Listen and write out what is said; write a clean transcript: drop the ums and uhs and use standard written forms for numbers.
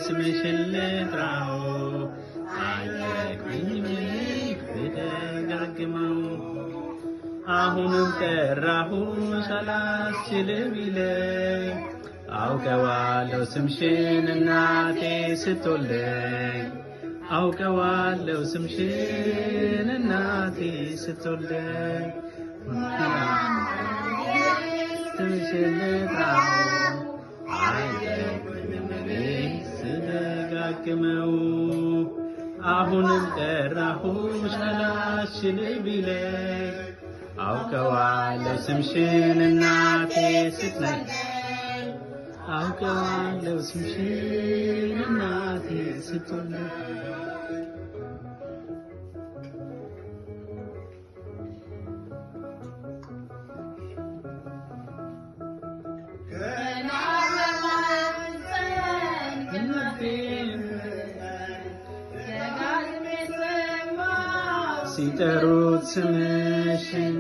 ስምሽን ልጥራው አይጠቅመኝም ብደጋግመው አሁንም ጠራሁሽ አላስችል ቢለኝ አውቀዋለሁ ስምሽን እናቴ ስትወልደኝ አውቀዋለሁ ስምሽን እናቴ ስትወልደኝ ስምሽን ልጥራው አይጠቅመኝም ስደጋግመው አሁንም ጠራሁሽ አላስችል ቢለኝ አውቀዋለሁ ስምሽን እናቴ ስትወልደኝ አውቀዋለሁ ስምሽን እናቴ ስትወልደኝ ሲጠሩት ስምሽን